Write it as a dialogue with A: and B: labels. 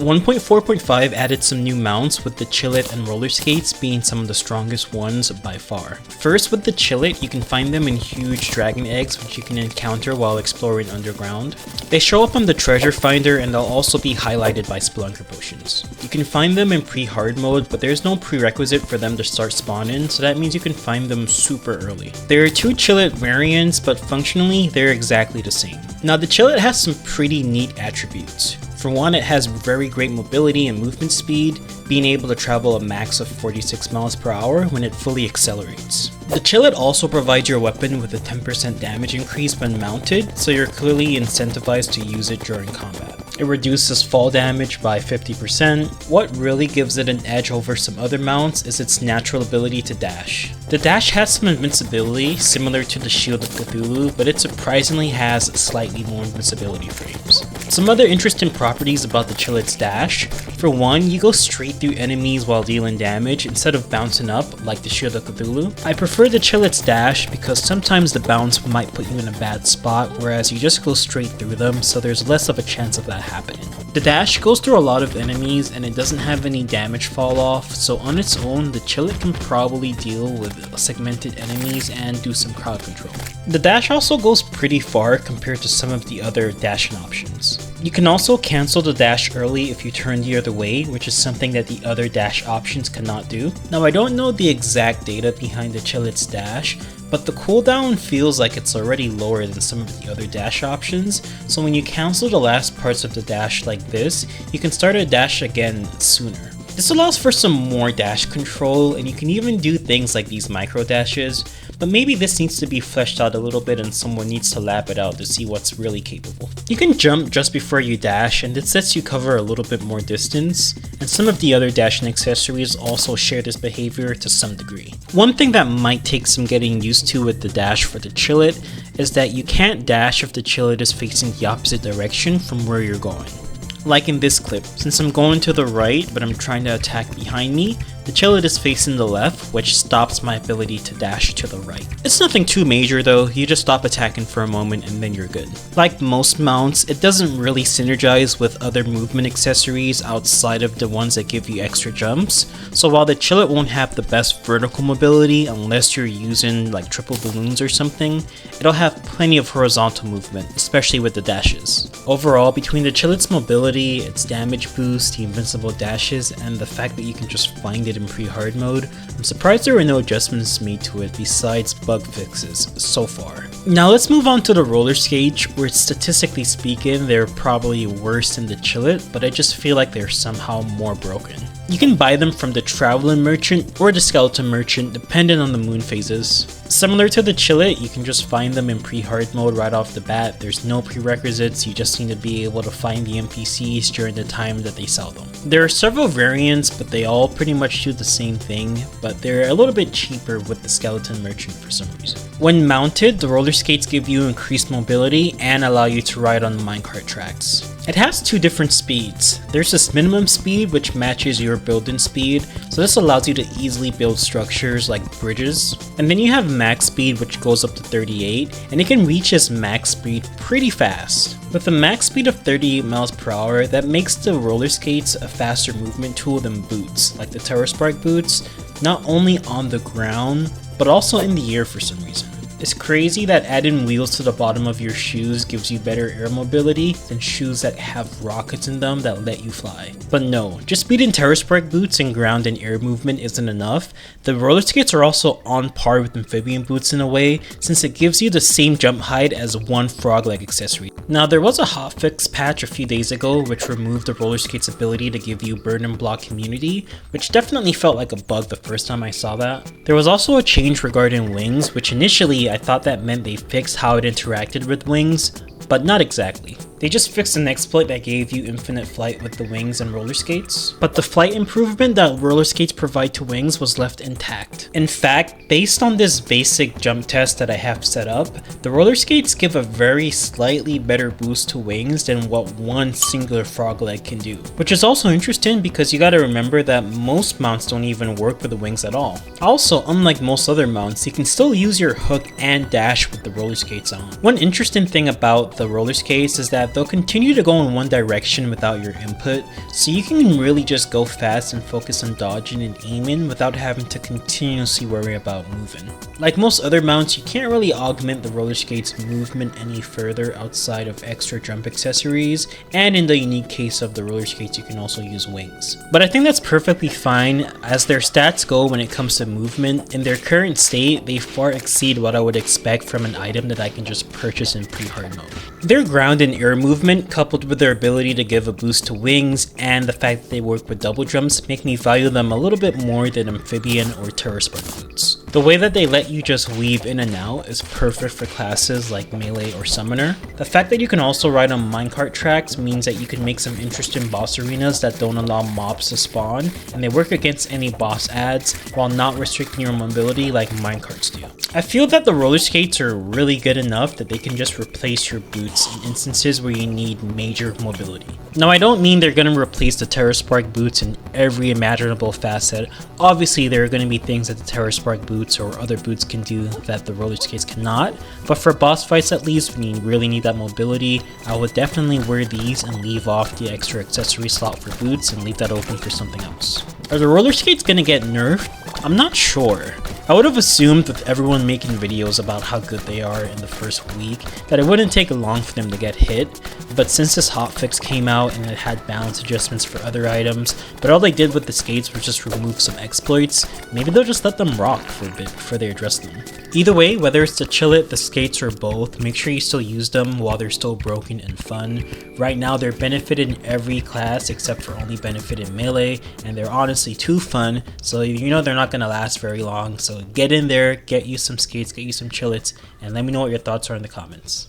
A: 1.4.5 added some new mounts, with the Chillet and roller skates being some of the strongest ones by far. First, with the Chillet, you can find them in huge dragon eggs which you can encounter while exploring underground. They show up on the treasure finder and they'll also be highlighted by Spelunker potions. You can find them in pre-hard mode, but there's no prerequisite for them to start spawning, so that means you can find them super early. There are two Chillet variants, but functionally they're exactly the same. Now the Chillet has some pretty neat attributes. For one, it has very great mobility and movement speed, being able to travel a max of 46 miles per hour when it fully accelerates. The Chillet also provides your weapon with a 10% damage increase when mounted, so you're clearly incentivized to use it during combat. It reduces fall damage by 50%. What really gives it an edge over some other mounts is its natural ability to dash. The dash has some invincibility similar to the Shield of Cthulhu, but it surprisingly has slightly more invincibility frames. Some other interesting properties about the Chillet's dash. For one, you go straight through enemies while dealing damage instead of bouncing up like the Shield of Cthulhu. I prefer the Chillet's dash because sometimes the bounce might put you in a bad spot, whereas you just go straight through them, so there's less of a chance of that happening. The dash goes through a lot of enemies and it doesn't have any damage fall off, so on its own the Chillet can probably deal with segmented enemies and do some crowd control. The dash also goes pretty far compared to some of the other dashing options. You can also cancel the dash early if you turn the other way, which is something that the other dash options cannot do. Now I don't know the exact data behind the Chillet's dash, but the cooldown feels like it's already lower than some of the other dash options, so when you cancel the last parts of the dash like this, you can start a dash again sooner. This allows for some more dash control, and you can even do things like these micro dashes, but maybe this needs to be fleshed out a little bit and someone needs to lab it out to see what's really capable. You can jump just before you dash, and this lets you cover a little bit more distance, and some of the other dashing accessories also share this behavior to some degree. One thing that might take some getting used to with the dash for the Chillet is that you can't dash if the Chillet is facing the opposite direction from where you're going. Like in this clip, since I'm going to the right but I'm trying to attack behind me, the Chillet is facing the left, which stops my ability to dash to the right. It's nothing too major though, you just stop attacking for a moment and then you're good. Like most mounts, it doesn't really synergize with other movement accessories outside of the ones that give you extra jumps, so while the Chillet won't have the best vertical mobility unless you're using like triple balloons or something, it'll have plenty of horizontal movement, especially with the dashes. Overall, between the Chillet's mobility, its damage boost, the invincible dashes, and the fact that you can just find it in pre-hard mode, I'm surprised there were no adjustments made to it besides bug fixes so far. Now let's move on to the roller skates, where statistically speaking they're probably worse than the Chillet, but I just feel like they're somehow more broken. You can buy them from the Traveling Merchant or the Skeleton Merchant depending on the moon phases. Similar to the Chillet, you can just find them in pre-hard mode right off the bat. There's no prerequisites, you just need to be able to find the NPCs during the time that they sell them. There are several variants, but they all pretty much do the same thing, but they're a little bit cheaper with the Skeleton Merchant for some reason. When mounted, the roller skates give you increased mobility and allow you to ride on the minecart tracks. It has two different speeds. There's this minimum speed which matches your building speed, so this allows you to easily build structures like bridges. And then you have max speed which goes up to 38, and it can reach its max speed pretty fast. With a max speed of 38 miles per hour, that makes the roller skates a faster movement tool than boots, like the TerraSpark boots, not only on the ground, but also in the air for some reason. It's crazy that adding wheels to the bottom of your shoes gives you better air mobility than shoes that have rockets in them that let you fly. But no, just beating TerraSpark boots in ground and air movement isn't enough. The roller skates are also on par with amphibian boots in a way, since it gives you the same jump height as one frog leg accessory. Now there was a hotfix patch a few days ago which removed the roller skates ability to give you burn and block immunity, which definitely felt like a bug the first time I saw that. There was also a change regarding wings, which initially I thought that meant they fixed how it interacted with wings, but not exactly. They just fixed an exploit that gave you infinite flight with the wings and roller skates, but the flight improvement that roller skates provide to wings was left intact. In fact, based on this basic jump test that I have set up, the roller skates give a very slightly better boost to wings than what one singular frog leg can do. Which is also interesting because you gotta remember that most mounts don't even work with the wings at all. Also, unlike most other mounts, you can still use your hook and dash with the roller skates on. One interesting thing about the roller skates is that that they'll continue to go in one direction without your input, so you can really just go fast and focus on dodging and aiming without having to continuously worry about moving. Like most other mounts, you can't really augment the roller skate's movement any further outside of extra jump accessories, and in the unique case of the roller skates, you can also use wings. But I think that's perfectly fine, as their stats go when it comes to movement. In their current state, they far exceed what I would expect from an item that I can just purchase in pre-hard mode. Their ground and air movement, coupled with their ability to give a boost to wings, and the fact that they work with double jumps, make me value them a little bit more than amphibian or Terraspark boots. The way that they let you just weave in and out is perfect for classes like melee or summoner. The fact that you can also ride on minecart tracks means that you can make some interesting boss arenas that don't allow mobs to spawn, and they work against any boss adds while not restricting your mobility like minecarts do. I feel that the roller skates are really good enough that they can just replace your boots in instances where you need major mobility. Now, I don't mean they're going to replace the Terraspark boots in every imaginable facet. Obviously, there are going to be things that the Terraspark boots or other boots can do that the roller skates cannot, but for boss fights at least, when you really need that mobility, I would definitely wear these and leave off the extra accessory slot for boots and leave that open for something else. Are the roller skates going to get nerfed? I'm not sure. I would have assumed with everyone making videos about how good they are in the first week that it wouldn't take long for them to get hit, but since this hotfix came out and it had balance adjustments for other items, but all they did with the skates was just remove some exploits, maybe they'll just let them rock for a bit before they address them. Either way, whether it's the Chillet, the skates, or both, make sure you still use them while they're still broken and fun. Right now, they're benefited in every class except for only benefit in melee, and they're honestly too fun, so you know they're not going to last very long. So get in there, get you some skates, get you some Chillets, and let me know what your thoughts are in the comments.